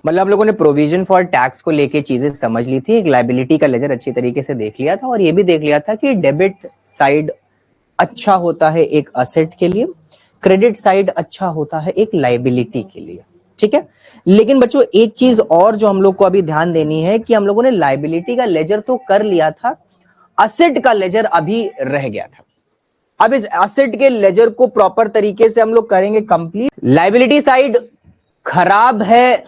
मतलब हम लोगों ने प्रोविजन फॉर टैक्स को लेके चीजें समझ ली थी, एक लायबिलिटी का लेजर अच्छी तरीके से देख लिया था, और ये भी देख लिया था कि डेबिट साइड अच्छा होता है एक असेट के लिए, क्रेडिट साइड अच्छा होता है एक लायबिलिटी के लिए। ठीक है, लेकिन बच्चों एक चीज और जो हम लोग को अभी ध्यान देनी है कि हम लोगों ने लायबिलिटी का लेजर तो कर लिया था, असेट का लेजर अभी रह गया था। अब इस एसेट के लेजर को प्रॉपर तरीके से हम लोग करेंगे कंप्लीट। लायबिलिटी साइड खराब है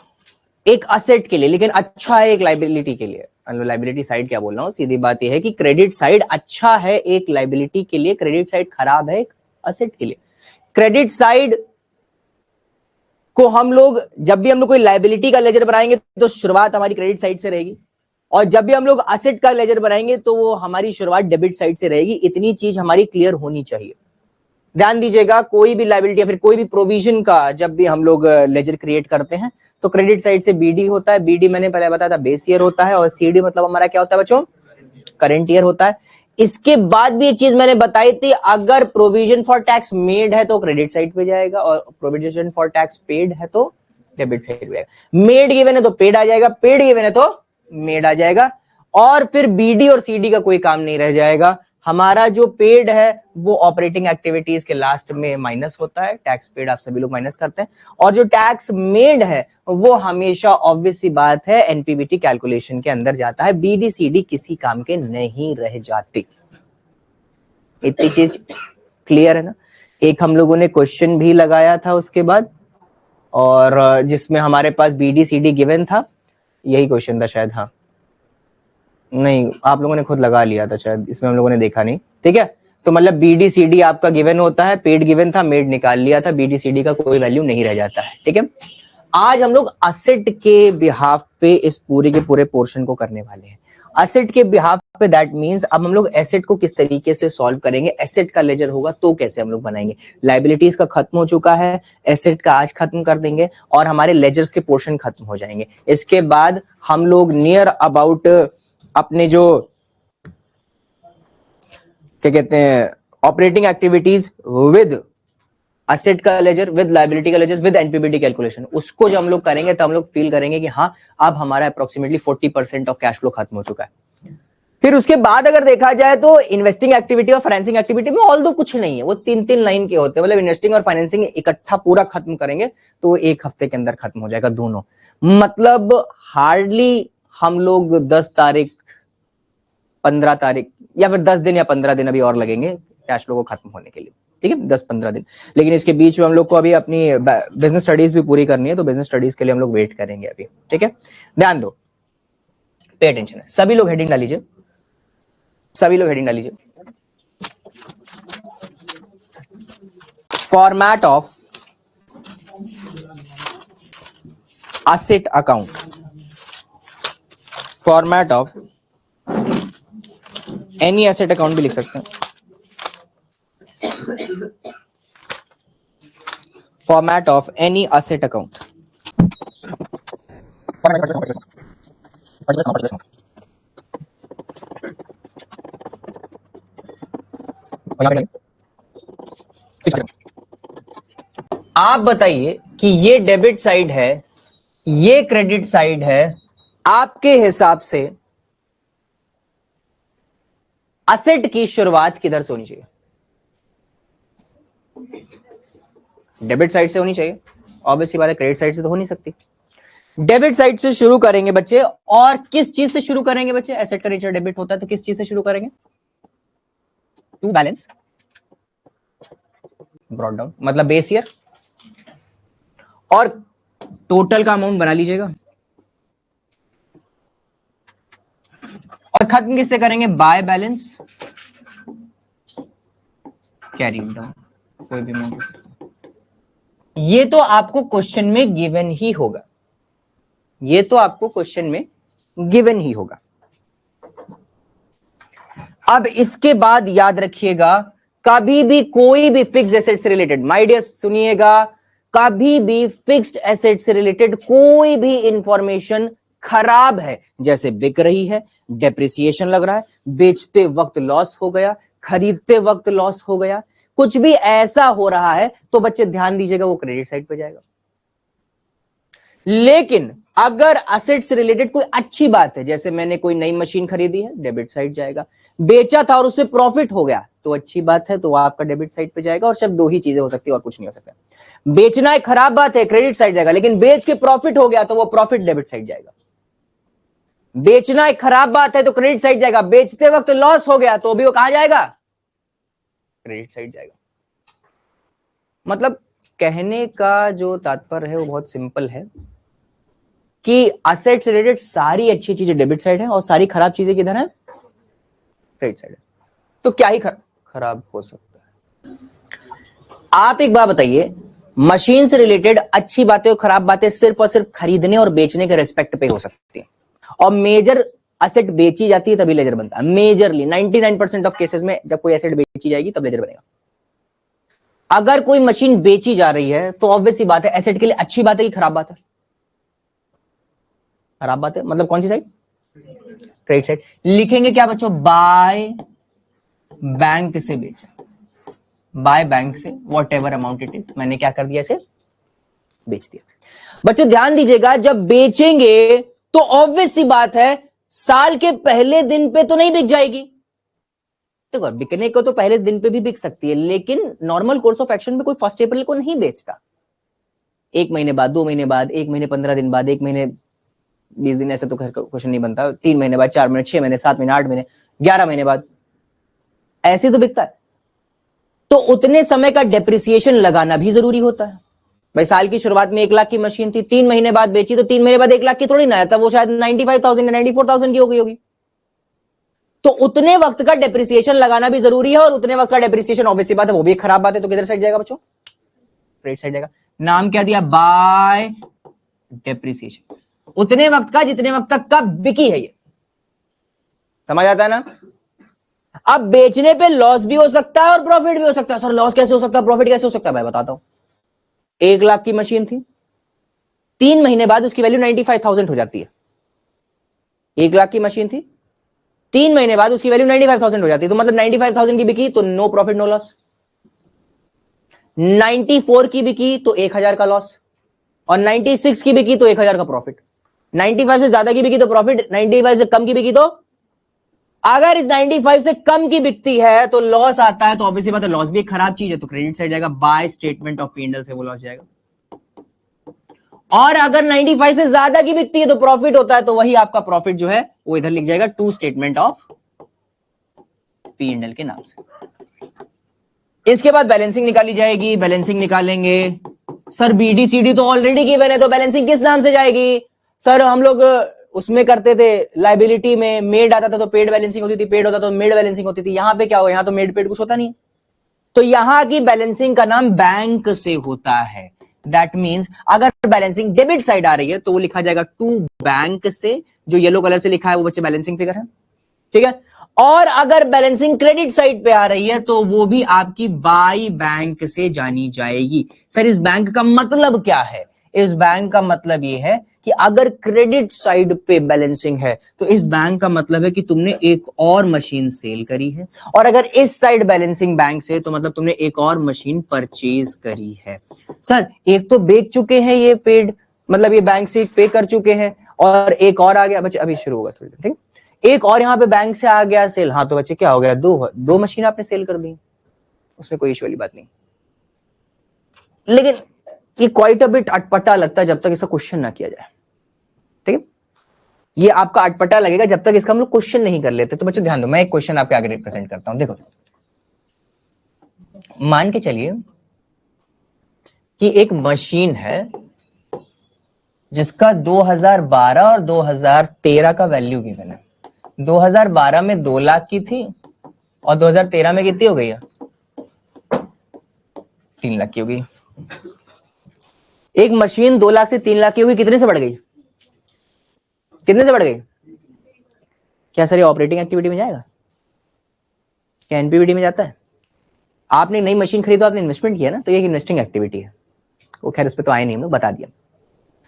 एक असेट के लिए लेकिन अच्छा है एक लायबिलिटी के लिए। लायबिलिटी साइड क्या बोल रहा हूं, सीधी बात यह है कि क्रेडिट साइड अच्छा है एक लायबिलिटी के लिए, क्रेडिट साइड खराब है एक असेट के लिए। क्रेडिट साइड को हम लोग जब भी हम लोग कोई लायबिलिटी का लेजर बनाएंगे तो शुरुआत हमारी क्रेडिट साइड से रहेगी, और जब भी हम लोग असेट का लेजर बनाएंगे तो वो हमारी शुरुआत डेबिट साइड से रहेगी। इतनी चीज हमारी क्लियर होनी चाहिए। ध्यान दीजिएगा, कोई भी लायबिलिटी या फिर कोई भी प्रोविजन का जब भी हम लोग लेजर क्रिएट करते हैं तो क्रेडिट साइड से बीडी होता है। बीडी मैंने पहले बताया था बेस ईयर होता है, और सीडी मतलब हमारा क्या होता है बच्चों, करंट ईयर होता है। इसके बाद भी एक चीज मैंने बताई थी, अगर प्रोविजन फॉर टैक्स मेड है तो क्रेडिट साइड पे जाएगा, और प्रोविजन फॉर टैक्स पेड है तो डेबिट साइड पे जाएगा। मेड गिवन है तो पेड आ जाएगा, पेड गिवन है तो मेड आ जाएगा, और फिर बीडी और सीडी का कोई काम नहीं रह जाएगा। हमारा जो पेड है वो ऑपरेटिंग एक्टिविटीज के लास्ट में माइनस होता है, टैक्स पेड आप सभी लोग माइनस करते हैं, और जो टैक्स मेड है वो हमेशा ऑब्वियस सी बात है एनपीबीटी कैलकुलेशन के अंदर जाता है। बीडी सीडी किसी काम के नहीं रह जाते। इतनी चीज क्लियर है ना। एक हम लोगों ने क्वेश्चन भी लगाया था उसके बाद, और जिसमें हमारे पास बीडी सीडी गिवन था, यही क्वेश्चन था शायद। हाँ नहीं, आप लोगों ने खुद लगा लिया था शायद, इसमें हम लोगों ने देखा नहीं। ठीक है, तो मतलब बीडी सीडी आपका गिवन होता है, पेड गिवन था, मेड निकाल लिया था, बीडी सीडी का कोई वैल्यू नहीं रह जाता है। ठीक है, आज हम लोग असेट के बिहाफ पे इस पूरे के पूरे पोर्शन को करने वाले हैं। असेट के बिहाफ पे दैट मींस अब हम लोग एसेट को किस तरीके से सॉल्व करेंगे, एसेट का लेजर होगा तो कैसे हम लोग बनाएंगे। लायबिलिटीज का खत्म हो चुका है, एसेट का आज खत्म कर देंगे और हमारे लेजर्स के पोर्शन खत्म हो जाएंगे। इसके बाद हम लोग नियर अबाउट अपने जो क्या कहते हैं ऑपरेटिंग एक्टिविटीज विद असेट का लेजर, विद लायबिलिटी का लेजर, विद एनपीबीटी कैलकुलेशन, उसको जब हम लोग करेंगे तो हम लोग फील करेंगे कि हाँ अब हमारा अप्रोक्सीमेटली 40% ऑफ कैश फ्लो खत्म हो चुका है। फिर उसके बाद अगर देखा जाए तो इन्वेस्टिंग एक्टिविटी और फाइनेंसिंग एक्टिविटी में ऑल दो कुछ नहीं है, वो 3-3 लाइन के होते हैं। मतलब इन्वेस्टिंग और फाइनेंसिंग इकट्ठा पूरा खत्म करेंगे तो एक हफ्ते के अंदर खत्म हो जाएगा दोनों। मतलब हार्डली हम लोग 10 तारीख 15 तारीख या फिर 10 दिन या 15 दिन अभी और लगेंगे कैश फ्लो को खत्म होने के लिए। ठीक है, 10-15 दिन। लेकिन इसके बीच में हम लोग को अभी अपनी बिजनेस स्टडीज भी पूरी करनी है, तो बिजनेस स्टडीज के लिए हम लोग वेट करेंगे अभी। ठीक है, ध्यान दो, पे अटेंशन है। सभी लोग हेडिंग डालीजिए, सभी लोग हेडिंग डालीजिए। Format of asset account, format of any asset account भी लिख सकते हैं। Format of any asset account. आप बताइए कि ये डेबिट साइड है, ये क्रेडिट साइड है, आपके हिसाब से असेट की शुरुआत किधर से होनी चाहिए? डेबिट साइड से होनी चाहिए, ऑब्वियसली बात है, क्रेडिट साइड से तो हो नहीं सकती। डेबिट साइड से शुरू करेंगे बच्चे, और किस चीज से शुरू करेंगे बच्चे? एसेट का नेचर डेबिट होता है तो किस चीज से शुरू करेंगे? टू बैलेंस ब्रॉट डाउन, मतलब बेस ईयर, और टोटल का अमाउंट बना लीजिएगा, और खत्म किससे करेंगे? बाय बैलेंस कैरी डाउन, कोई भी अमाउंट। ये तो आपको क्वेश्चन में गिवन ही होगा, ये तो आपको क्वेश्चन में गिवन ही होगा। अब इसके बाद याद रखिएगा, कभी भी कोई भी फिक्स्ड एसेट से रिलेटेड, माय डियर सुनिएगा, कभी भी फिक्स्ड एसेट से रिलेटेड कोई भी इंफॉर्मेशन खराब है, जैसे बिक रही है, डेप्रिसिएशन लग रहा है, बेचते वक्त लॉस हो गया, खरीदते वक्त लॉस हो गया, कुछ भी ऐसा हो रहा है तो बच्चे ध्यान दीजिएगा वो क्रेडिट साइड पे जाएगा। लेकिन अगर असेट से रिलेटेड कोई अच्छी बात है, जैसे मैंने कोई नई मशीन खरीदी है, डेबिट साइड जाएगा। बेचा था और उससे प्रॉफिट हो गया तो अच्छी बात है, तो आपका डेबिट साइड पे जाएगा। और सिर्फ दो ही चीजें हो सकती है और कुछ नहीं हो सकता। बेचना एक खराब बात है, क्रेडिट साइड जाएगा, लेकिन बेच के प्रॉफिट हो गया तो वो प्रॉफिट डेबिट साइड जाएगा। बेचना एक खराब बात है तो क्रेडिट साइड जाएगा, बेचते वक्त लॉस हो गया तो भी वो कहां जाएगा? क्रेडिट साइड जाएगा। मतलब कहने का जो तात्पर्य है वो बहुत सिंपल है कि असेट से रिलेटेड सारी अच्छी चीजें डेबिट साइड है और सारी खराब चीजें किधर है? क्रेडिट साइड है। तो क्या ही खराब हो सकता है? आप एक बात बताइए, मशीन से रिलेटेड अच्छी बातें और खराब बातें सिर्फ और सिर्फ खरीदने और बेचने के रेस्पेक्ट पे हो सकती है, और मेजर असेट बेची जाती है तभी लेजर बनता है। मेजरली 99% ऑफ केसेस में जब कोई एसेट बेची जाएगी तब लेजर बनेगा। अगर कोई मशीन बेची जा रही है तो ऑब्वियस सी बात है एसेट के लिए अच्छी बात है कि खराब बात है? खराब बात है। मतलब कौन सी साइड? Credit side. लिखेंगे क्या बच्चों? बाय बैंक से बेचा, बाय बैंक से what ever amount it is, मैंने क्या कर दिया? इसे बेच दिया। बच्चों ध्यान दीजिएगा, जब बेचेंगे तो ऑब्वियस सी बात है साल के पहले दिन पे तो नहीं बिक जाएगी। देखो बिकने को तो पहले दिन पे भी बिक सकती है, लेकिन नॉर्मल कोर्स ऑफ एक्शन में कोई फर्स्ट अप्रैल को नहीं बेचता। एक महीने बाद, 2 महीने बाद, 1 महीने 15 दिन बाद, 1 महीने 20 दिन, ऐसे तो क्वेश्चन नहीं बनता। 3 महीने बाद, 4 महीने, 6 महीने, 7 महीने, 8 महीने, 11 महीने बाद, ऐसे तो बिकता है। तो उतने समय का डेप्रिसिएशन लगाना भी जरूरी होता है। भाई साल की शुरुआत में 1 लाख की मशीन थी, 3 महीने बाद बेची तो 3 महीने बाद 1 लाख की थोड़ी ना है, तब वो शायद 95,000 या 94,000 की हो गई होगी। तो उतने वक्त का डेप्रिसिएशन लगाना भी जरूरी है, और उतने वक्त का डेप्रिसिएशन ऑब्वियस सी बात है वो भी एक खराब बात है, तो किधर साइड जाएगा बच्चों? क्रेडिट साइड जाएगा। नाम क्या दिया? Bye depreciation. उतने वक्त का जितने वक्त तक का बिकी है, ये समझ आता है ना? अब बेचने पे लॉस भी हो सकता है और प्रॉफिट भी हो सकता है। सर लॉस कैसे हो सकता है, प्रॉफिट कैसे हो सकता है? मैं बताता हूं। 1 लाख की मशीन थी, 3 महीने बाद उसकी वैल्यू 95,000 हो जाती है। 1 लाख की मशीन थी, 3 महीने बाद उसकी वैल्यू 95,000 हो जाती है, तो मतलब 95,000 की बिकी तो नो प्रॉफिट नो लॉस। 94 की बिकी तो 1,000 का लॉस, और 96 की बिकी तो 1,000 का प्रॉफिट। 95 से ज्यादा की बिकी तो प्रॉफिट, 95 से कम की बिकी तो, अगर इस 95 से कम की बिकती है तो लॉस आता है, तो ऑब्वियसली बात है लॉस भी एक खराब चीज है, तो क्रेडिट साइड जाएगा। बाय स्टेटमेंट ऑफ P&L से वो लॉस जाएगा। और अगर 95 से ज्यादा की बिकती है तो प्रॉफिट होता है, तो वही आपका प्रॉफिट जो है वो इधर लिख जाएगा टू स्टेटमेंट ऑफ P&L के नाम से। इसके बाद बैलेंसिंग निकाली जाएगी। बैलेंसिंग निकालेंगे, सर BD/CD तो ऑलरेडी गिवन है, तो बैलेंसिंग किस नाम से जाएगी? सर हम लोग उसमें करते थे, लाइबिलिटी में मेड आता था तो पेड बैलेंसिंग होती थी, पेड होता तो मेड बैलेंसिंग होती थी। यहां पे क्या होगा? यहां तो मेड पेड कुछ होता नहीं, तो यहां की बैलेंसिंग का नाम बैंक से होता है। दैट मींस अगर बैलेंसिंग डेबिट साइड आ रही है तो वो लिखा जाएगा टू बैंक से, जो येलो कलर से लिखा है वो बच्चे बैलेंसिंग फिगर है, ठीक है। और अगर बैलेंसिंग क्रेडिट साइड पे आ रही है तो वो भी आपकी बाई बैंक से जानी जाएगी। सर इस बैंक का मतलब क्या है? इस बैंक का मतलब ये है कि अगर क्रेडिट साइड पे बैलेंसिंग है तो इस बैंक का मतलब है कि तुमने एक और मशीन सेल करी है, और अगर इस साइड बैलेंसिंग बैंक से तो मतलब तुमने एक और मशीन परचेज करी है। सर एक तो बेच चुके हैं ये पेड, मतलब ये बैंक से पे कर चुके हैं, और एक और आ गया बच्चे, अभी शुरू होगा थोड़ी देर, ठीक। एक और यहां पे बैंक से आ गया सेल, हाँ तो बच्चे क्या हो गया? दो मशीन आपने सेल कर दी, उसमें कोई इश्यू वाली बात नहीं। लेकिन ये क्वाइट अ बिट अटपटा लगता है जब तक इसका क्वेश्चन ना किया जाए, ठीक है। ये आपका अटपटा लगेगा जब तक इसका हम लोग क्वेश्चन नहीं कर लेते। तो बच्चों ध्यान दो, मैं एक क्वेश्चन आपके आगे प्रेजेंट करता हूं। देखो मान के चलिए कि एक मशीन है जिसका 2012 और 2013 का वैल्यू गिवन है। 2012 में 2 लाख की थी और 2013 में कितनी हो गई है? 3 लाख की हो गई। एक मशीन 2 लाख से 3 लाख की होगी, कितने से बढ़ गई? कितने से बढ़ गई? क्या सर ये ऑपरेटिंग एक्टिविटी में जाएगा? क्या एनपीवीटी में जाता है? आपने नई मशीन खरीदो, आपने इन्वेस्टमेंट किया ना, तो ये इन्वेस्टिंग एक्टिविटी है। वो खैर उस पर तो आए नहीं, हम लोग बता दिया।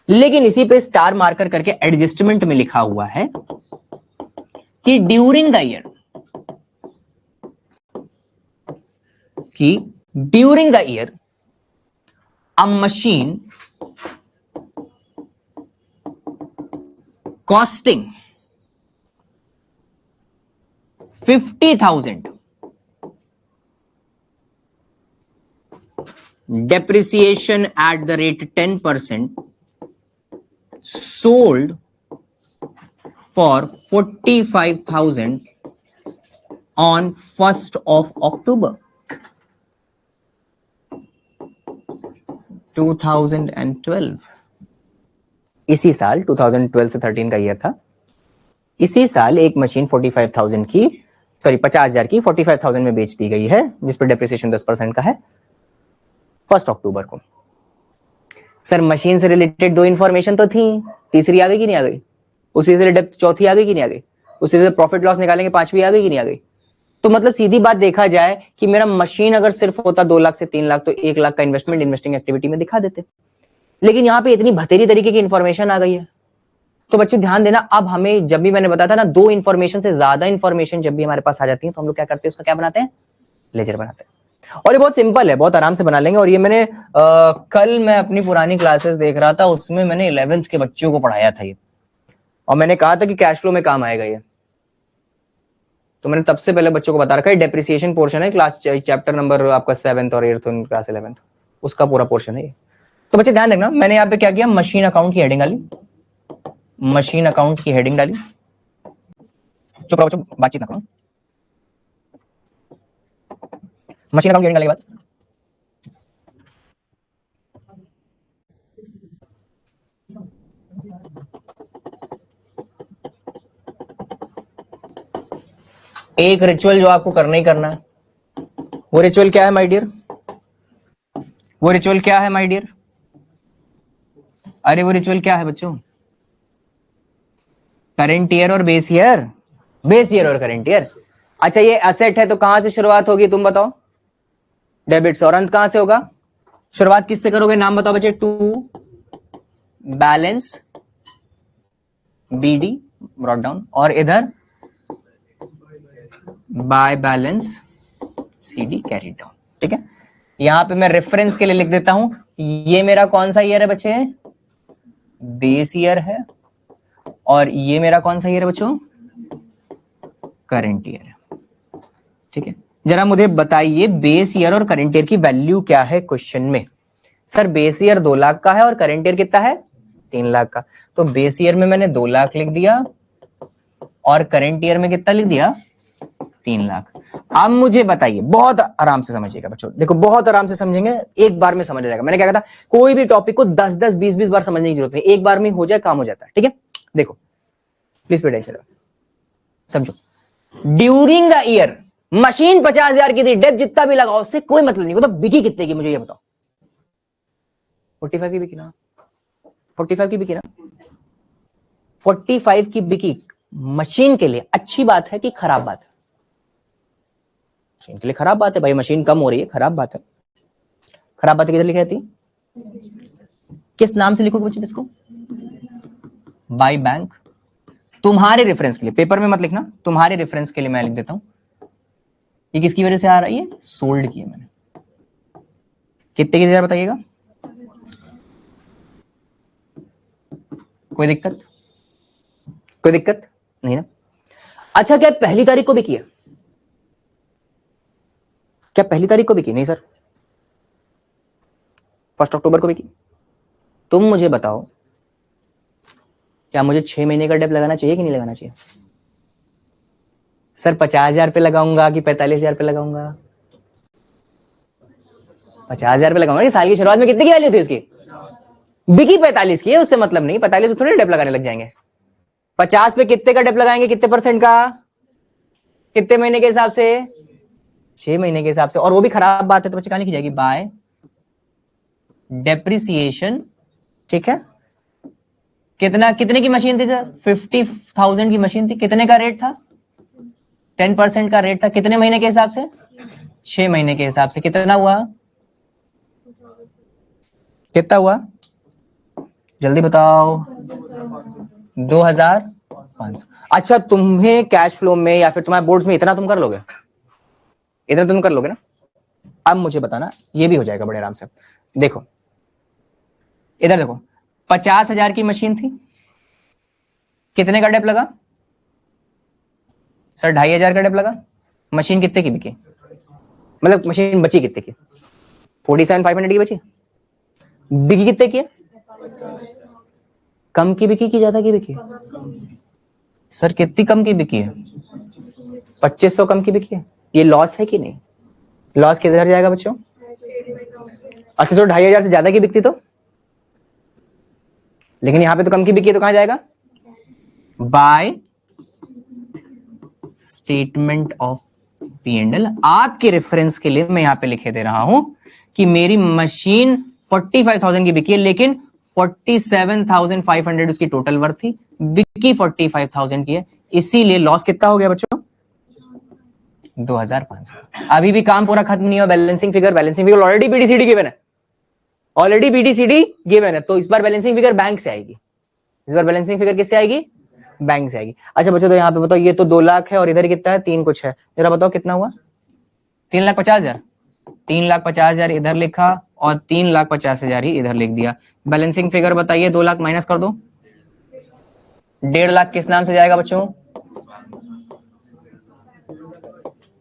लेकिन इसी पे स्टार मार्कर करके एडजस्टमेंट में लिखा हुआ है कि during the year, a machine costing 50,000, depreciation at the rate 10%, sold for 45,000 on 1st of October 2012। इसी साल 2012 से 13 का ईयर था, इसी साल एक मशीन 45,000 की, सॉरी 50,000 की 45,000 में बेच दी गई है, जिस पर डेप्रिसिएशन 10% का है 1 अक्टूबर को। सर मशीन से रिलेटेड दो इंफॉर्मेशन तो थी, तीसरी आ गई कि नहीं आ गई? उसी से रिलेटेड चौथी आ गई कि नहीं आ गई? उसी से प्रॉफिट लॉस निकालेंगे पांचवी आ गई कि नहीं आ गई? तो मतलब सीधी बात देखा जाए कि मेरा मशीन अगर सिर्फ होता 2 लाख से 3 लाख तो 1 लाख का इन्वेस्टमेंट इन्वेस्टिंग एक्टिविटी में दिखा देते, लेकिन यहाँ पे इतनी भतेरी तरीके की इंफॉर्मेशन आ गई है। तो बच्चे ध्यान देना, अब हमें जब भी मैंने बताया था ना, दो इंफॉर्मेशन से ज्यादा इंफॉर्मेशन जब भी हमारे पास आ जाती है तो हम लोग क्या करते हैं, उसका क्या बनाते हैं, लेजर बनाते हैं। और ये बहुत सिंपल है, बहुत आराम से बना लेंगे। और ये मैंने कल मैं अपनी पुरानी क्लासेस देख रहा था, उसमें मैंने 11th के बच्चों को पढ़ाया था ये, और मैंने कहा था कि कैश फ्लो में काम आएगा ये। तो मैंने तब से पहले बच्चों को बता रखा है, डेप्रिसिएशन पोर्शन है क्लास चैप्टर नंबर आपका 7th और 8th और क्लास 11th, उसका पूरा पोर्शन है ये। तो बच्चे ध्यान रखना, मैंने यहाँ पे क्या किया, मशीन अकाउंट की हेडिंग डाली, मशीन अकाउंट की हेडिंग डाली। चुप रहो बच्चों, बातचीत ना करो। मशीन अकाउंट की हेडिंग डालने के बाद एक रिचुअल जो आपको करना ही करना है, वो रिचुअल क्या है माय डियर? वो रिचुअल क्या है माय डियर? अरे वो रिचुअल क्या है बच्चों? करंट ईयर और बेस ईयर, बेस ईयर और करंट ईयर। अच्छा ये एसेट है तो कहां से शुरुआत होगी तुम बताओ? डेबिट्स, और अंत कहां से होगा? शुरुआत किससे करोगे, नाम बताओ बच्चे? To balance BD brought down, और इधर by balance CD carry down. ठीक है, यहां पे मैं रेफरेंस के लिए लिख देता हूं, ये मेरा कौन सा ईयर है बच्चे? बेस ईयर है, और ये मेरा कौन सा ईयर है बच्चों? करंट ईयर है। ठीक है, जरा मुझे बताइए बेस ईयर और करंट ईयर की वैल्यू क्या है क्वेश्चन में? सर बेस ईयर 2 लाख का है और करंट ईयर कितना है? 3 लाख का। तो बेस ईयर में मैंने 2 लाख लिख दिया और करंट ईयर में कितना लिख दिया? 3 लाख। अब मुझे बताइए, बहुत आराम से समझिएगा बच्चों, देखो बहुत आराम से समझेंगे, एक बार में समझ जाएगा। मैंने क्या कहा था, कोई भी टॉपिक को 10-10, 20-20 बार समझने की जरूरत नहीं, एक बार में हो जाए काम हो जाता है। ठीक है, देखो प्लीज पे टेंशन समझो। ड्यूरिंग द ईयर मशीन 50,000 की थी, डेप जितना भी लगाओ उससे कोई मतलब नहीं, वो तो बिकी कितने की मुझे ये बताओ? 45 की बिकी ना, 45 की बिकी ना, 45 की बिकी। मशीन के लिए अच्छी बात है कि खराब बात है? मशीन के लिए खराब बात है भाई, मशीन कम हो रही है, खराब बात है। खराब बात किधर लिखी रहती? किस नाम से लिखोगे बच्चे इसको? By bank. तुम्हारे रेफरेंस के लिए, पेपर में मत लिखना, तुम्हारे रेफरेंस के लिए मैं लिख देता हूं, ये किसकी वजह से आ रहा है? ये सोल्ड की है मैंने। कितने की जरा बताइएगा, कोई दिक्कत? कोई दिक्कत नहीं ना? अच्छा क्या पहली तारीख को भी किया? क्या पहली तारीख को भी की? नहीं सर, 1 अक्टूबर को भी की। तुम मुझे बताओ, क्या मुझे 6 महीने का डेप लगाना चाहिए कि नहीं लगाना चाहिए? सर 50,000 पे लगाऊंगा कि 45,000 पे लगाऊंगा? 50,000 पे लगाऊंगा। साल की शुरुआत में कितने की वैल्यू थी इसकी? बिकी 45 की है, उससे मतलब नहीं, 45 पे थोड़ी डेप लगाने लग जाएंगे। 50 पे कितने का डेप लगाएंगे, कितने परसेंट का, कितने महीने के हिसाब से? 6 महीने के हिसाब से। और वो भी खराब बात है तो बच्चे कहां लिखी जाएगी? Bye depreciation. ठीक है, कितना, कितने की मशीन थी सर? 50,000 की मशीन थी, कितने का रेट था? 10% का रेट था, कितने महीने के हिसाब से? 6 महीने के हिसाब से। कितना हुआ, कितना हुआ, जल्दी बताओ? 2,500। अच्छा तुम्हें कैश फ्लो में या फिर तुम्हारे बोर्ड्स में इतना तुम कर लोगे? इतना तुम कर लोगे ना? अब मुझे बताना, ये भी हो जाएगा बड़े आराम से। देखो इधर देखो, 50,000 की मशीन थी, कितने का डेप लगा सर? 2500 का डेप लगा। मशीन कितने की बिकी? मतलब मशीन बची कितने की? 47,500 की बची। बिकी कितने की है? कम की बिकी कि ज्यादा की बिकी? सर कितनी कम की बिकी है? 2500 कम की बिकी है। ये लॉस है कि नहीं? लॉस किधर जाएगा बच्चों? अच्छा, तो 2500 से ज्यादा की बिकती तो, लेकिन यहां पे तो कम की बिकी है, तो कहां जाएगा? By statement of P&L। आपके रेफरेंस के लिए मैं यहां पे लिखे दे रहा हूं कि मेरी मशीन 45,000 की बिकी है, लेकिन 47,500 उसकी टोटल वर्थ थी, बिकी 45,000 की है, इसीलिए लॉस कितना हो गया बच्चों? 2,500। अभी भी काम पूरा खत्म नहीं हुआ। बैलेंसिंग फिगर ऑलरेडी बीडीसीडी गिवन है, ऑलरेडी बीडीसीडी गिवन है, तो इस बार बैलेंसिंग फिगर बैंक से आएगी। इस बार बैलेंसिंग फिगर किससे आएगी? बैंक से आएगी। अच्छा बच्चों, तो यहाँ पे बताओ, ये तो 2 लाख है और इधर कितना है? 3 कुछ है। जरा बताओ कितना हुआ? 3,50,000। 3,50,000 इधर लिखा और 3,50,000 ही इधर लिख दिया। बैलेंसिंग फिगर बताइए, 2 लाख माइनस कर दो। 1.5 लाख किस नाम से जाएगा बच्चों?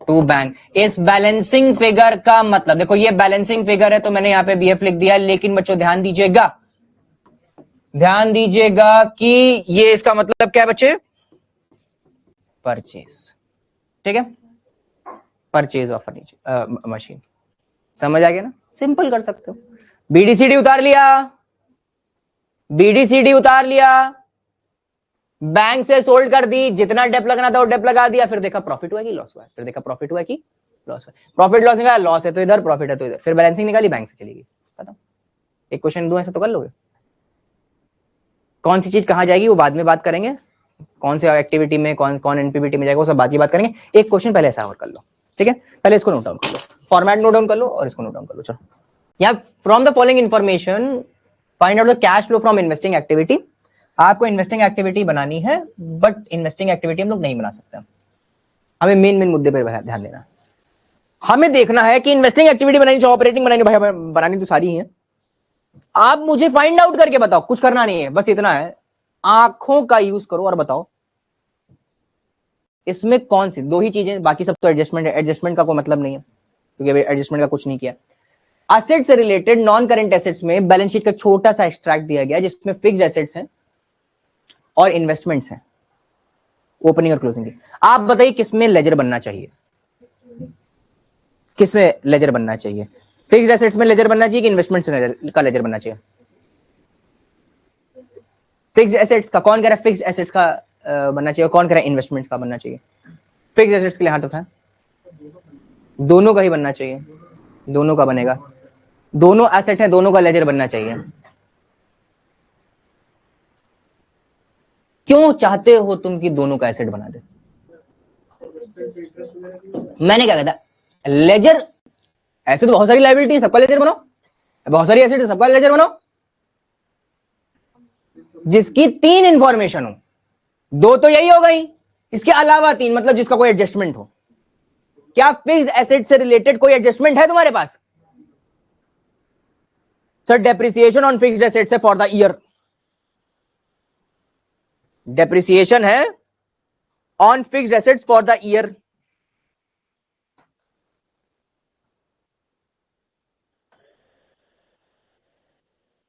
To bank. इस बैलेंसिंग फिगर का मतलब देखो, ये बैलेंसिंग फिगर है तो मैंने यहां पे बीएफ लिख दिया, लेकिन बच्चों ध्यान दीजिएगा, ध्यान दीजिएगा कि ये इसका मतलब क्या है बच्चे? परचेज। ठीक है, परचेज ऑफ फर्नीचर मशीन। समझ आ गया ना? सिंपल कर सकते हो। बीडीसीडी उतार लिया, बीडीसीडी उतार लिया, बैंक से सोल्ड कर दी, जितना डेप लगना था वो डेप लगा दिया, फिर देखा प्रॉफिट हुआ कि लॉस हुआ, फिर देखा प्रॉफिट हुआ कि लॉस हुआ, प्रॉफिट लॉस निकाला, लॉस है तो इधर, प्रॉफिट है तो इधर, फिर बैलेंसिंग निकाली, बैंक से चली गई। खत्म। एक क्वेश्चन दूं ऐसा तो कर लोगे? कौन सी चीज कहां जाएगी वो बाद में बात करेंगे, कौन से एक्टिविटी में कौन कौन एनपीबीटी में जाएगा वो सब बात की बात करेंगे। एक क्वेश्चन पहले ऐसा और कर लो, ठीक है? पहले इसको नोट डाउन कर लो, फॉर्मेट नोट डाउन कर लो और इसको नोट डाउन कर लो। चलो, यहाँ from the following information find out the cash flow from investing activity. आपको इन्वेस्टिंग एक्टिविटी बनानी है, बट इन्वेस्टिंग एक्टिविटी हम लोग नहीं बना सकते। हमें मेन मुद्दे पर ध्यान देना। हमें देखना है कि इन्वेस्टिंग एक्टिविटी बनानी चाहिए, ऑपरेटिंग बनानी, भाई बनानी तो सारी है। आप मुझे फाइंड आउट करके बताओ, कुछ करना नहीं है, बस इतना है, आंखों का यूज करो और बताओ इसमें कौन सी 2 ही चीजें, बाकी सब तो एडजस्टमेंट है। एडजस्टमेंट का कोई मतलब नहीं है क्योंकि अभी एडजस्टमेंट का कुछ नहीं किया। एसेट से रिलेटेड नॉन करंट एसेट्स में बैलेंस शीट का छोटा सा एक्सट्रैक्ट दिया गया जिसमें फिक्स्ड एसेट्स हैं और इन्वेस्टमेंट्स हैं, ओपनिंग और क्लोजिंग की। आप बताइए किसमें लेजर बनना चाहिए? किसमें लेजर बनना चाहिए? फिक्स्ड एसेट्स में लेजर बनना चाहिए कि इन्वेस्टमेंट्स का लेजर बनना चाहिए? फिक्स्ड एसेट्स का। कौन कह रहा है फिक्स्ड एसेट्स का बनना चाहिए, कौन कह रहा है इन्वेस्टमेंट्स का बनना चाहिए? फिक्स्ड एसेट्स के लिए हाथ उठाएं। दोनों का ही बनना चाहिए, दोनों का बनेगा, दोनों एसेट है, दोनों का लेजर बनना चाहिए। क्यों चाहते हो तुम कि दोनों का एसेट बना दे? मैंने क्या कहता, लेजर, ऐसे तो बहुत सारी लायबिलिटी है, सबका लेजर बनाओ, बहुत सारी एसेट है, सबका लेजर बनाओ। जिसकी 3 इंफॉर्मेशन हो, 2 तो यही हो गई, इसके अलावा 3 मतलब जिसका कोई एडजस्टमेंट हो। क्या फिक्स्ड एसेट से रिलेटेड कोई एडजस्टमेंट है तुम्हारे पास? Sir depreciation on fixed assets है फॉर द ईयर, डेप्रिसिएशन है on fixed assets for the year.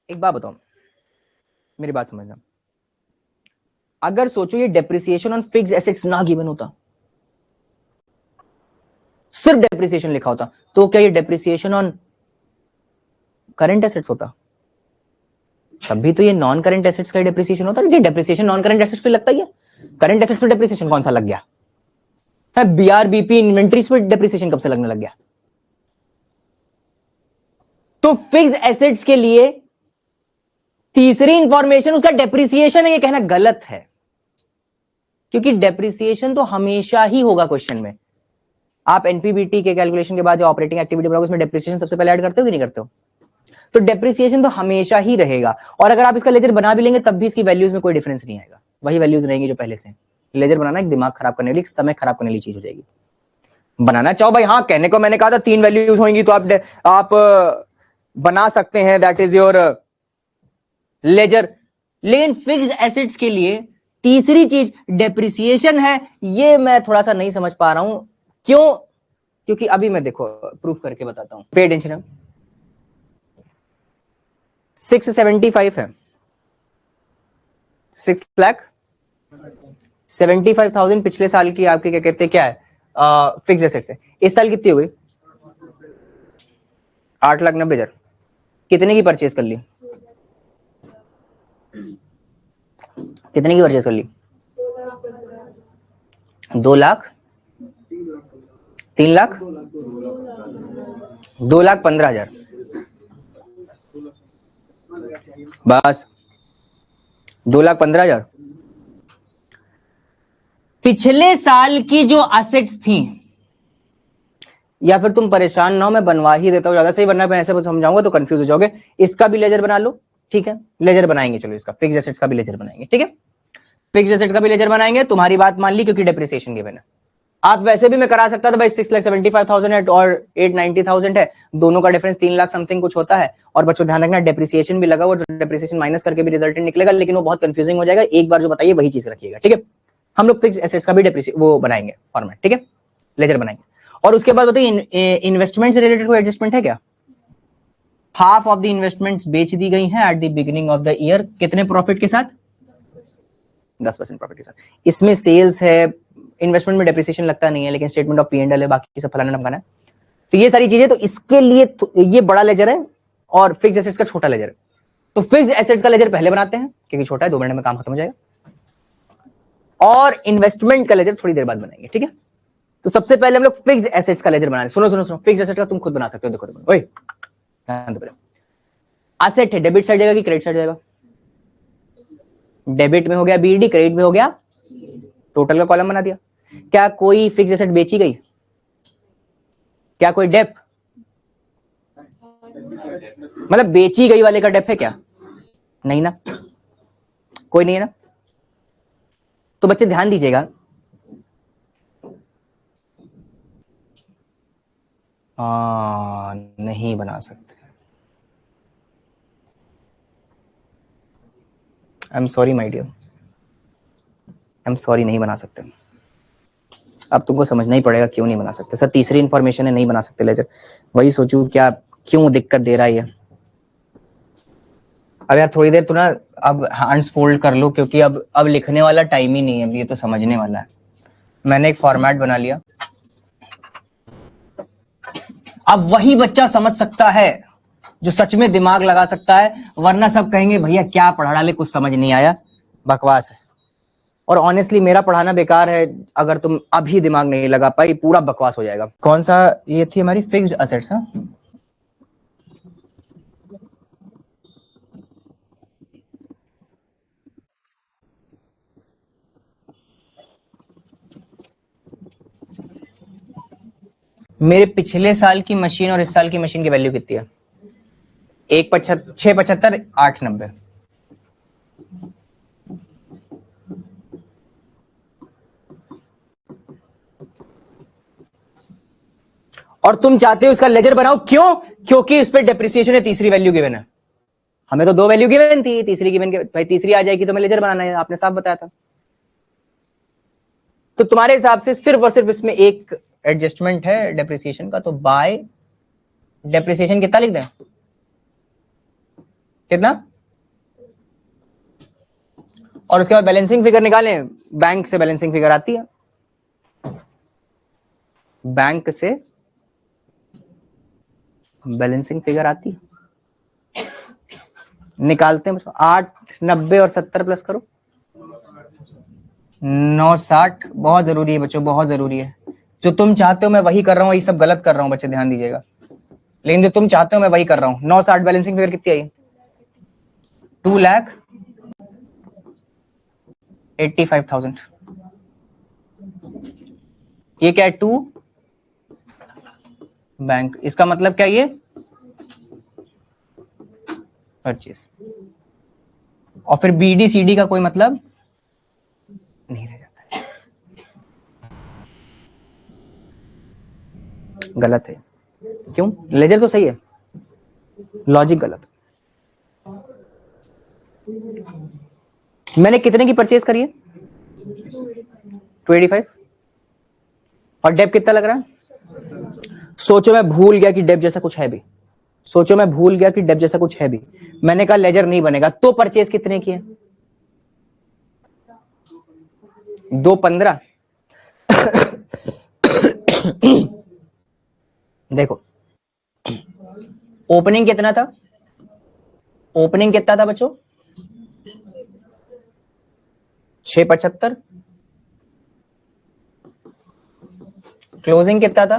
एक बात बताओ, मेरी बात समझना, अगर सोचो ये डेप्रिसिएशन ऑन फिक्स्ड एसेट्स ना गिवन होता, सिर्फ डेप्रिसिएशन लिखा होता, तो क्या ये डेप्रिसिएशन ऑन करंट एसेट्स होता? तभी तो ये नॉन करंट एसेट्स का डेप्रिसिएशन होता है। डेप्रिसिएशन नॉन करंट एसेट्स पे लगता ही है, करंट एसेट्स पे डेप्रिसिएशन कौन सा लग गया है? बीआरबीपी इन्वेंट्रीज पे डेप्रिसिएशन कब से लगने लग गया? तो फिक्स्ड एसेट्स के लिए तीसरी इंफॉर्मेशन उसका डेप्रिसिएशन है, ये कहना गलत है, क्योंकि डेप्रिसिएशन तो हमेशा ही होगा क्वेश्चन में। आप एनपीबीटी के कैलकुलेशन के बाद जो ऑपरेटिंग एक्टिविटी बनाओगे उसमें डेप्रिसिएशन सबसे पहले ऐड करते हो कि नहीं करते हो? तो डेप्रिसिएशन तो हमेशा ही रहेगा, और अगर आप इसका लेजर बना भी लेंगे तब भी इसकी वैल्यूज में कोई डिफरेंस नहीं आएगा, वही वैल्यूज रहेंगी जो पहले से। लेजर बनाना एक दिमाग खराब करने वाली, समय खराब करने वाली चीज हो जाएगी। बनाना चाहो भाई, हाँ, कहने को मैंने कहा था 3 वैल्यूज होंगी तो आप बना सकते हैं, दैट इज योर लेजर। लेकिन फिक्स्ड एसेट्स के लिए तीसरी चीज डेप्रिसिएशन है, ये मैं थोड़ा सा नहीं समझ पा रहा हूं, क्यों? क्योंकि अभी मैं देखो प्रूफ करके बताता हूं, पे अटेंशन। 675 है, 6,75,000 पिछले साल की आपकी क्या कहते हैं, क्या है, फिक्स एसेट्स है। इस साल कितनी हो गई? 8,90,000। कितने की परचेज कर ली? कितने की परचेज कर ली? 2 लाख, 3 लाख, 2,15,000 बस। 2,15,000 पिछले साल की जो असेट्स थी, या फिर तुम परेशान ना हो, मैं बनवा ही देता हूं, ज्यादा सही, वरना मैं ऐसे समझाऊंगा तो कंफ्यूज हो जाओगे। इसका भी लेजर बना लो, ठीक है, लेजर बनाएंगे, चलो इसका फिक्स एसेट्स का भी लेजर बनाएंगे, ठीक है, फिक्स एसेट्स का भी लेजर बनाएंगे। तुम्हारी बात मान ली, क्योंकि डेप्रिसिएशन गिवन है। आप वैसे भी मैं करा सकता था भाई, 6,75,000 है और 8,90,000 है, दोनों का डिफरेंस 3 लाख समथिंग कुछ होता है। और बच्चों ध्यान रखना, डेप्रिसिएशन भी लगा हुआ, तो डेप्रिसिएशन माइनस करके भी रिजल्टेंट निकलेगा, लेकिन वो बहुत कंफ्यूजिंग हो जाएगा। एक बार जो बताइए वही चीज रखिएगा, ठीक है। हम लोग फिक्स एसेट्स का भी वो बनाएंगे फॉर्मेट, ठीक है, लेजर बनाएंगे। और उसके बाद होती है इन्वेस्टमेंट से रिलेटेड कोई एडजस्टमेंट है क्या? हाफ ऑफ द इन्वेस्टमेंट्स बेच दी गई हैं at the beginning of the year, कितने प्रॉफिट के साथ? 10% प्रॉफिट के साथ। इसमें सेल्स है, इन्वेस्टमेंट में डेप्रिसिएशन लगता नहीं है, लेकिन स्टेटमेंट ऑफ P&L है, बाकी सब फलाना ढमकाना है। तो ये सारी चीजें, तो इसके लिए ये बड़ा लेजर है और फिक्स एसेट्स का छोटा लेजर है। तो फिक्स एसेट्स का लेजर पहले बनाते हैं, क्योंकि छोटा है, 2 मिनट में काम खत्म हो जाएगा। और इन्वेस्टमेंट का लेजर थोड़ी देर बाद बनाएंगे, ठीक है। तो सबसे पहले हम लोग फिक्स एसेट्स का लेजर बनाएंगे। सुनो सुनो सुनो, फिक्स एसेट का तुम खुद बना सकते हो, देखो ओए, एसेट है, डेबिट साइड जाएगा कि क्रेडिट साइड जाएगा? डेबिट में हो गया BD, क्रेडिट में हो गया, टोटल का कॉलम बना दिया। क्या कोई फिक्स एसेट बेची गई? क्या कोई डेप, मतलब बेची गई वाले का डेप है क्या? नहीं ना, कोई नहीं है ना। तो बच्चे ध्यान दीजिएगा, नहीं बना सकते, I am sorry my dear, I am sorry, नहीं बना सकते। अब तुमको समझना ही पड़ेगा क्यों नहीं बना सकते सर। तीसरी इंफॉर्मेशन है, नहीं बना सकते लेजर। वही सोचू क्या, क्यों दिक्कत दे रहा है ये। अब यार थोड़ी देर तो ना, अब हैंड्स फोल्ड कर लो, क्योंकि अब लिखने वाला टाइम ही नहीं है, अब ये तो समझने वाला है। मैंने एक फॉर्मेट बना लिया, अब वही बच्चा समझ सकता है जो सच में दिमाग लगा सकता है, वरना सब कहेंगे भैया क्या पढ़ा डाले, कुछ समझ नहीं आया, बकवास है। और ऑनेस्टली मेरा पढ़ाना बेकार है, अगर तुम अभी दिमाग नहीं लगा पाई, पूरा बकवास हो जाएगा। कौन सा ये थी हमारी फिक्स्ड असेट्स? मेरे पिछले साल की मशीन और इस साल की मशीन की वैल्यू कितनी है? 675, 890। और तुम चाहते हो इसका लेजर बनाओ, क्यों? क्योंकि इस पे डेप्रिसिएशन है, तीसरी वैल्यू गिवन है। हमें तो 2 वैल्यू गिवन थी, तीसरी गिवन के भाई, तीसरी आ जाएगी तो हमें लेजर बनाना है, आपने साफ बताया था। तो तुम्हारे हिसाब से सिर्फ और सिर्फ इसमें एक एडजस्टमेंट है डेप्रिसिएशन का, तो बाय डेप्रिसिएशन कितना लिख दें? कितना? और उसके बाद बैलेंसिंग फिगर निकालें, बैंक से बैलेंसिंग फिगर आती है, बैंक से बैलेंसिंग फिगर आती है, निकालते हैं। 890 और 70 प्लस करो, 960। बहुत जरूरी है बच्चों, बहुत जरूरी है। जो तुम चाहते हो मैं वही कर रहा हूं, ये सब गलत कर रहा हूं बच्चे, ध्यान दीजिएगा। लेकिन जो तुम चाहते हो मैं वही कर रहा हूं। 960 बैलेंसिंग फिगर कितनी आई? 2,85,000। ये क्या है? 2 बैंक, इसका मतलब क्या? ये परचेज। और फिर BD CD का कोई मतलब नहीं रह जाता है। गलत है, क्यों? लेजर तो सही है, लॉजिक गलत। मैंने कितने की परचेज करी है? 285। और डेप कितना लग रहा है? सोचो मैं भूल गया कि डेप जैसा कुछ है भी, सोचो मैं भूल गया कि डेप जैसा कुछ है भी, मैंने कहा लेजर नहीं बनेगा, तो परचेज कितने की है? 215। देखो ओपनिंग कितना था, ओपनिंग कितना था बच्चों? 675। क्लोजिंग कितना था?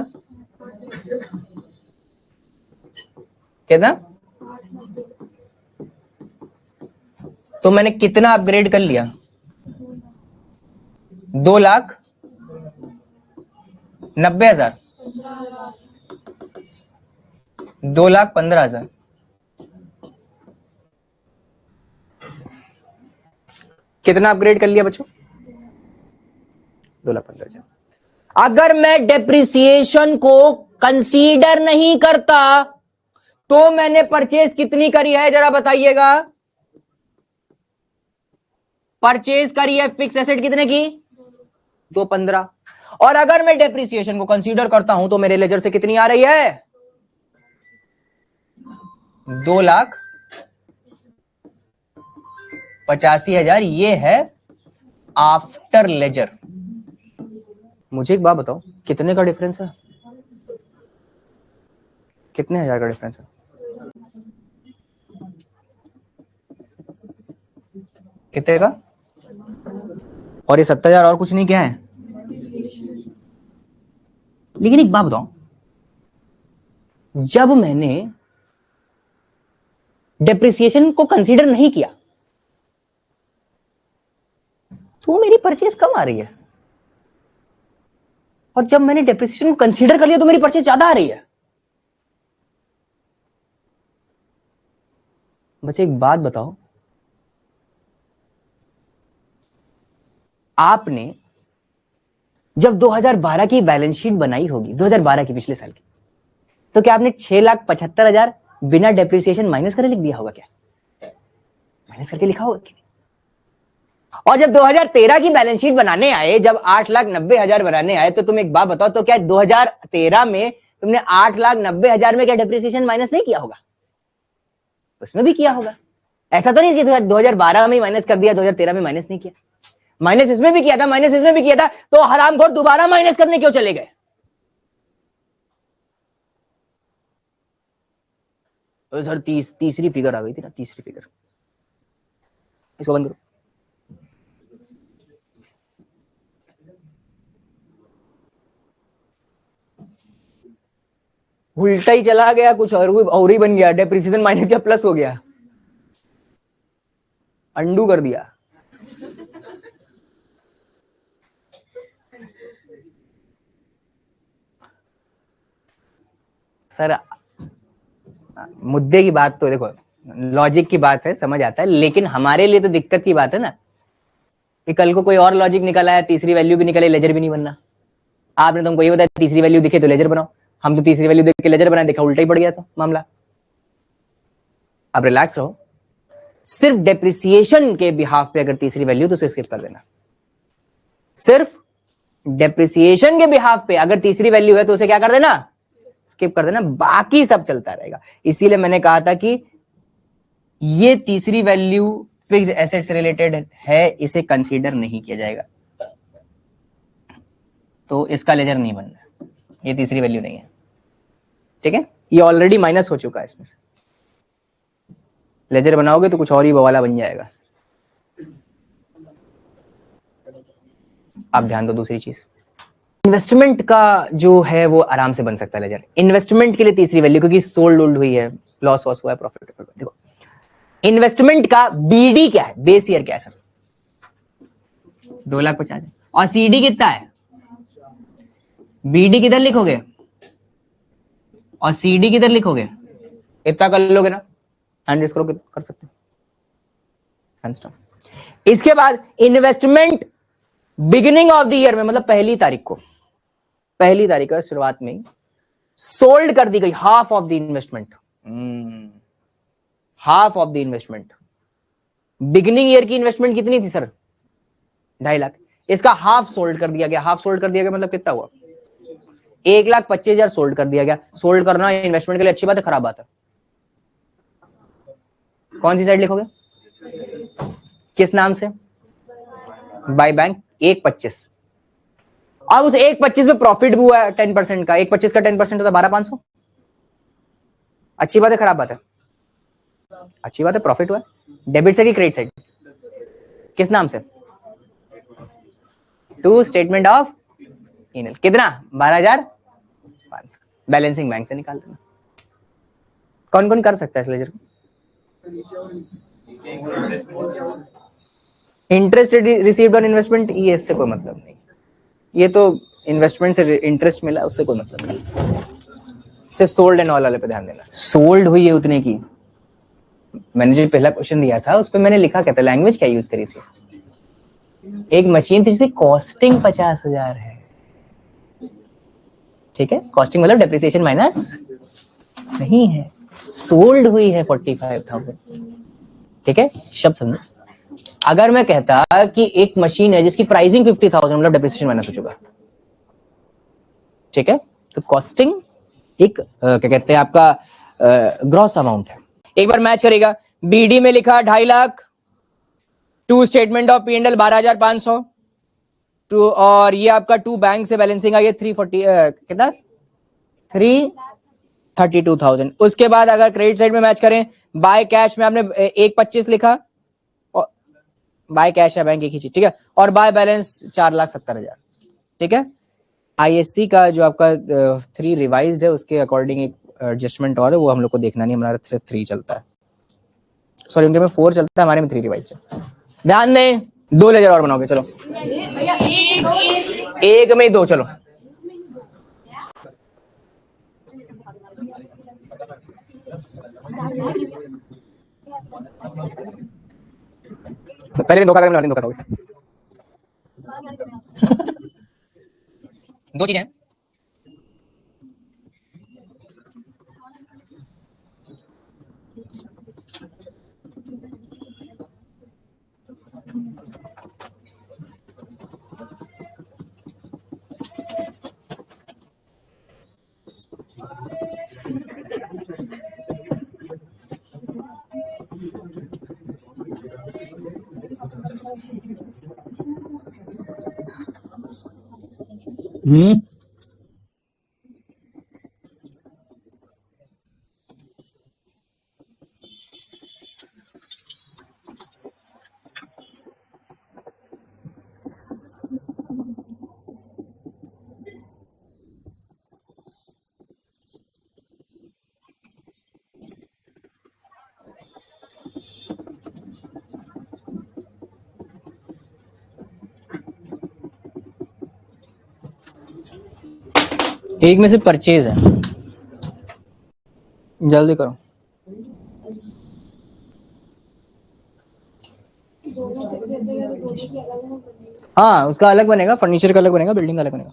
कितना? तो मैंने कितना अपग्रेड कर लिया? 2,90,000, 2,15,000। कितना अपग्रेड कर लिया बच्चों? 2,15,000। अगर मैं डेप्रिसिएशन को कंसीडर नहीं करता तो मैंने परचेज कितनी करी है जरा बताइएगा? परचेज करी है फिक्स एसेट कितने की? 215। और अगर मैं डेप्रिसिएशन को कंसीडर करता हूं तो मेरे लेजर से कितनी आ रही है? 2,85,000। ये है आफ्टर लेजर। मुझे एक बात बताओ, कितने का डिफरेंस है? कितने हजार का डिफरेंस है? कितने का? और ये 70,000 और कुछ नहीं क्या है? लेकिन एक बात बताओ, जब मैंने डेप्रिसिएशन को कंसीडर नहीं किया तो मेरी परचेज कम आ रही है, और जब मैंने डेप्रिसिएशन को कंसीडर कर लिया तो मेरी परचेज ज्यादा आ रही है। बच्चे एक बात बताओ, आपने जब 2012 की बैलेंस शीट बनाई होगी, 2012 की पिछले साल की, तो क्या आपने 6,75,000 बिना डेप्रिसिएशन माइनस करके लिख दिया होगा? क्या माइनस करके लिखा होगा क्या? और जब 2013 की बैलेंस शीट बनाने आए, जब 8,90,000 बनाने आए, तो तुम एक बात बताओ, तो क्या 2013 में तुमने 8,90,000 में क्या डेप्रिसिएशन माइनस नहीं किया होगा? उसमें भी किया होगा। ऐसा तो नहीं कि 2012 में माइनस कर दिया, 2013 में माइनस नहीं किया। माइनस इसमें भी किया था, माइनस इसमें भी किया था, तो हरामखोर दोबारा माइनस करने क्यों चले गए? सर तीसरी फिगर आ गई थी ना, तीसरी फिगर, इसको बंद करो। उल्टा ही चला गया, कुछ और ही बन गया, डेप्रिसिएशन माइनस किया प्लस हो गया, अंडू कर दिया। सर मुद्दे की बात तो देखो, लॉजिक की बात है, समझ आता है, लेकिन हमारे लिए तो दिक्कत की बात है ना कि कल को कोई और लॉजिक निकल आया, तीसरी वैल्यू भी निकले, लेजर भी नहीं बनना। आपने तुमको ये बताया तीसरी वैल्यू दिखे तो लेजर बनाओ, हम तो तीसरी वैल्यू देख के लेजर बनाए, देखा उल्टा ही पड़ गया था मामला। अब रिलैक्स रहो, सिर्फ डेप्रिसिएशन के बिहाफ पे अगर तीसरी वैल्यू तो उसे स्किप कर देना। सिर्फ डेप्रिसिएशन के बिहाफ पे अगर तीसरी वैल्यू है तो उसे क्या कर देना? स्किप कर देना, बाकी सब चलता रहेगा। इसीलिए मैंने कहा था कि ये तीसरी वैल्यू फिक्स्ड एसेट से रिलेटेड है, इसे कंसीडर नहीं किया जाएगा, तो इसका लेजर नहीं बनना, ये तीसरी वैल्यू नहीं है, ठीक है? ये ऑलरेडी माइनस हो चुका है, इसमें से लेजर बनाओगे तो कुछ और ही बवाला बन जाएगा। आप ध्यान दो दूसरी चीज, इन्वेस्टमेंट का जो है वो आराम से बन सकता है लेजर। इन्वेस्टमेंट के लिए तीसरी वैल्यू, क्योंकि सोल्ड ओल्ड हुई है, लॉस वॉस हुआ है, प्रॉफिट। देखो इन्वेस्टमेंट का बीडी क्या है, बेस ईयर क्या है सर? 2,50,000। और सीडी कितना है? बीडी किधर लिखोगे और सीडी किधर लिखोगे? इतना कर लोगे ना, हैंड रेस करो, कर सकते हो। इसके बाद investment beginning of the year में, मतलब पहली तारीख का शुरुआत में सोल्ड कर दी गई half of the investment. Half of the investment. Beginning year की इन्वेस्टमेंट कितनी थी सर? 2.5 लाख। इसका हाफ सोल्ड कर दिया गया। हाफ सोल्ड कर दिया गया मतलब कितना हुआ? 1,25,000 सोल्ड कर दिया गया। सोल्ड करना इन्वेस्टमेंट के लिए अच्छी बात है, खराब बात है? कौन सी साइड लिखोगे? किस नाम से? By bank 1,25। अब उस 1,25 में प्रॉफिट भी हुआ है 10% का। 1,25 का 10% होता है 12,500। अच्छी बात है, खराब बात है? अच्छी बात है, प्रॉफिट हुआ है। डेबिट साइड की क्रेडिट साइड? किस नाम से? टू स्टेटमेंट ऑफ इनल। कितना? 12,500। बैलेंसिंग बैंक से निकाल देना। कौन कौन कर सकता है इस लेजर को? इंटरेस्ट रिसीव्ड ऑन इन्वेस्टमेंट, ये इससे कोई मतलब नहीं। ये तो इन्वेस्टमेंट से इंटरेस्ट मिला, उससे कोई मतलब नहीं। सिर्फ सोल्ड एंड ऑल वाले पे ध्यान देना। सोल्ड हुई है उतने की। मैंने जो पहला क्वेश्चन दिया था उस पे मैंने लिखा क्या था, लैंग्वेज क्या यूज करी थी? एक मशीन थी जिसकी कॉस्टिंग 50,000 है। ठीक है, कॉस्टिंग मतलब डेप्रिसिएशन माइनस नहीं है। सोल्ड हुई है 45,000। ठीक है, शब्द समझो। अगर मैं कहता कि एक मशीन है जिसकी प्राइसिंग 50,000 मतलब डेप्रिसिएशन माइनस हो चुका। ठीक है, तो कॉस्टिंग एक क्या कहते हैं आपका ग्रॉस अमाउंट है। एक बार मैच करेगा। बीडी में लिखा 2.5 lakh, to statement of P and L 12,500, to और ये आपका टू बैंक से बैलेंसिंग आई है 340 कितना 332,000। उसके बाद अगर क्रेडिट साइड में मैच करें, बाय कैश में आपने 1,25 लिखा, और बाय कैश है बैंक एक ही चीज। ठीक है, और बाय बैलेंस 4,70,000। ठीक है, आईएससी का जो आपका 3 रिवाइज्ड है उसके अकॉर्डिंग एक एडजस्टमेंट और है, वो हम लोग को देखना नहीं, हमारा सिर्फ 3 चलता है। सॉरी, उनके में 4 चलता है, हमारे में 3 रिवाइज्ड है। ध्यान दें, 2 लेजर और बनाओगे। चलो एक में 2, चलो पहले धोखा करेंगे, धोखा करोगे। 2 चीजें हैं। एक में से परचेज है, जल्दी करो। हाँ, उसका अलग बनेगा, फर्नीचर का अलग बनेगा, बिल्डिंग का अलग बनेगा।